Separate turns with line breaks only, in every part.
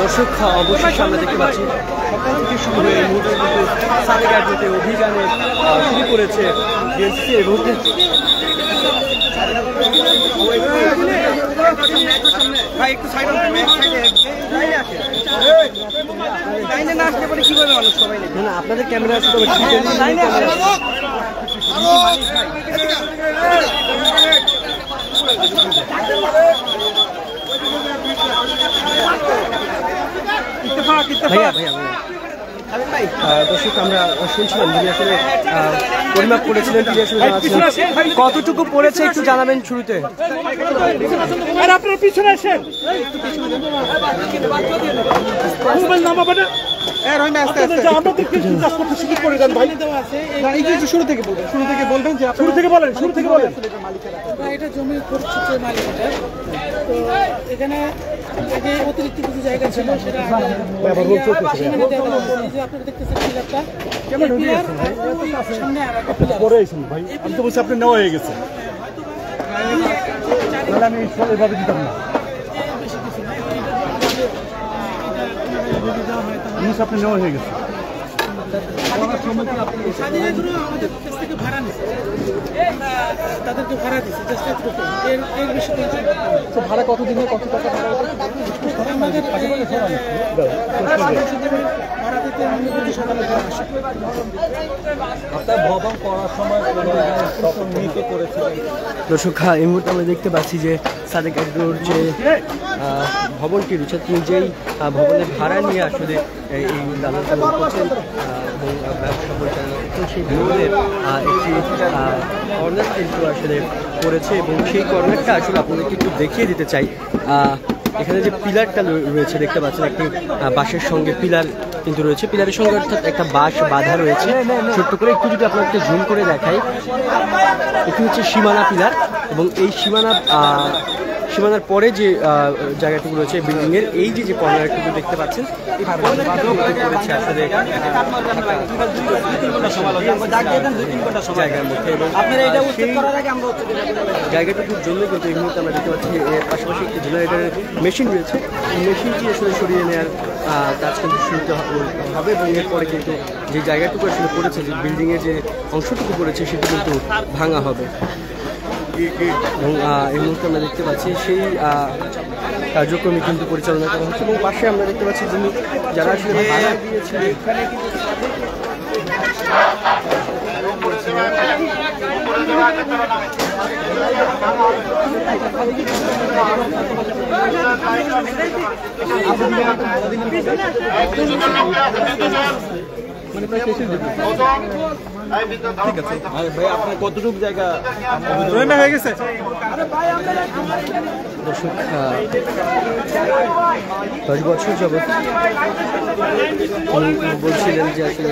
দর্শক অবশেষে আমরা দেখতে পাচ্ছি সকাল থেকে শুরু হয়ে এই মুহূর্তে কিন্তু সাদেক অ্যাগ্রোতে অভিযানে শুরু করেছে বিএনসিসি এবং আপনাদের ক্যামেরা আছে ভাইয়া ভাইয়া দর্শক আমরা শুনছিলাম যিনি আসলে পরিমাপ করেছিলেন তিনি আসলে জানাচ্ছিলেন কতটুকু পড়েছে একটু জানাবেন শুরুতে।
আপনার পিছনে আসেন
শুরু থেকে বলবেন যে শুরু থেকে বলেন
এটা জমির পরিচিতির মালিক তো এখানে আগে অতিরিক্ত কিছু জায়গা ছিল সেটা আপনারা দেখতেছেন পিলারটা সামনে আর একটা পিলার
ভাই আমি তো বলছি আপনি নেওয়া হয়ে গেছে আমি এভাবে দিতাম না আপনি নেওয়া হয়ে গেছে
আমাদের কাছ থেকে ভাড়া নিচ্ছে তাদেরকে ভাড়া দিচ্ছে এর বেশি
ভাড়া কত দিনে কত টাকা ভাড়া দর্শক এই মুহূর্তে আমরা দেখতে পাচ্ছি যে সাদেক অ্যাগ্রোর যে ভবনটি রয়েছে তিনি যেই ভবনের ভাড়া নিয়ে আসলে এই দালাল করছেন এবং ব্যবসা পরিচালনা করছেন সেই ভবনের একটি কর্নার কিন্তু আসলে করেছে এবং সেই কর্নারটা আসলে আপনাদেরকে একটু দেখিয়ে দিতে চাই। এখানে যে পিলারটা রয়েছে দেখতে পাচ্ছেন একটি বাঁশের সঙ্গে পিলার কিন্তু রয়েছে, পিলারের সঙ্গে অর্থাৎ একটা বাঁশ বাঁধা রয়েছে ছোট্ট করে। একটু যদি আপনাকে জুম করে দেখাই, এটি হচ্ছে সীমানা পিলার এবং এই সীমানার পরে যে জায়গাটুকু রয়েছে বিল্ডিং এর এই যে কর্নারটুকু দেখতে পাচ্ছেন এই করেছে আসলে জায়গার মধ্যে এবং জায়গাটুকুর জন্য কিন্তু এই মুহূর্তে আমরা দেখতে পাচ্ছি যে এর পাশাপাশি একটি জেনারেটরের মেশিন রয়েছে, এই মেশিনটি আসলে সরিয়ে নেওয়ার কাজ কিন্তু শুরু হবে এবং এরপরে কিন্তু যে জায়গাটুকু আসলে পড়েছে যে বিল্ডিংয়ের যে অংশটুকু পড়েছে সেটি কিন্তু ভাঙা হবে এবং এই মুহূর্তে আমরা দেখতে পাচ্ছি সেই কার্যক্রমে কিন্তু পরিচালনা করা হচ্ছে এবং পাশে আমরা দেখতে পাচ্ছি যিনি যারা আসলে ভাড়া দিয়েছিলেন ঠিক আছে ভাই আপনার কতটুকু জায়গা হয়ে গেছে? দর্শক 10 বছর যাবৎ বলছিলেন যে আসলে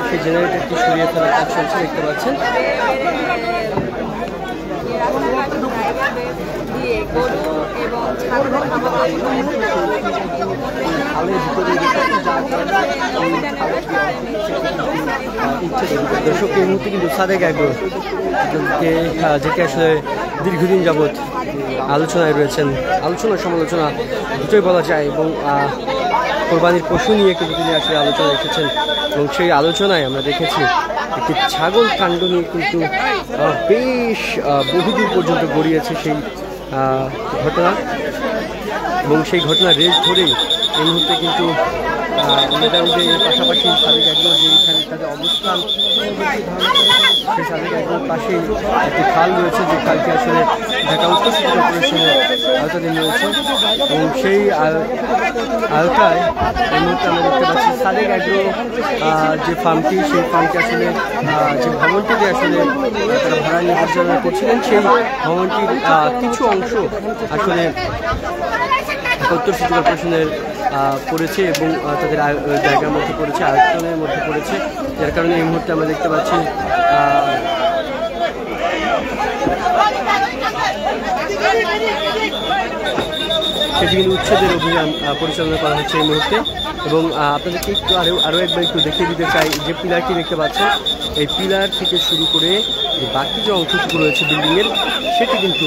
সেই জেনারেটরটি সরিয়ে ফেলার কাজ চলছে দেখতে পাচ্ছেন। দর্শক এই মুহূর্তে কিন্তু সাদেক অ্যাগ্রো যেটি আসলে দীর্ঘদিন যাবৎ আলোচনায় রয়েছেন, আলোচনা সমালোচনা দুটোই বলা যায় এবং কোরবানির পশু নিয়ে কিন্তু তিনি আসলে আলোচনা রেখেছেন এবং সেই আলোচনায় আমরা দেখেছি একটি ছাগল কাণ্ড নিয়ে কিন্তু বেশ বহুদূর পর্যন্ত গড়িয়েছে সেই ঘটনা এবং সেই ঘটনার রেস ধরেই এই মুহূর্তে কিন্তু মেদাউডে এর পাশাপাশি সাদেক অ্যাগ্রো যেখানে তাদের অবস্থান সেই সাদেক অ্যাগ্রোর পাশেই একটি খাল রয়েছে যে খালটি আসলে ঢাকা উত্তর সিটি কর্পোরেশনের আওতাধীন রয়েছে এবং সেই আওতায় এই মুহূর্তে আমরা দেখতে পাচ্ছি সাদেক অ্যাগ্রো যে ফার্মটি সেই ফার্মটি আসলে যে ভবনটিতে আসলে তারা ভাড়া নিয়ে পরিচালনা করছিলেন সেই ভবনটির কিছু অংশ আসলে উত্তর সিটি কর্পোরেশনের পড়েছে এবং তাদের জায়গার মধ্যে পড়েছে, আয়তনের মধ্যে পড়েছে, যার কারণে এই মুহূর্তে আমরা দেখতে পাচ্ছি উচ্ছেদের অভিযান পরিচালনা করা হচ্ছে এই মুহূর্তে। এবং আপনাদেরকে একটু আরও একবার একটু দেখিয়ে দিতে চাই, যে পিলারটি দেখতে পাচ্ছেন, এই পিলার থেকে শুরু করে যে বাকি যে অংশটুকু রয়েছে বিল্ডিংয়ের, সেটি কিন্তু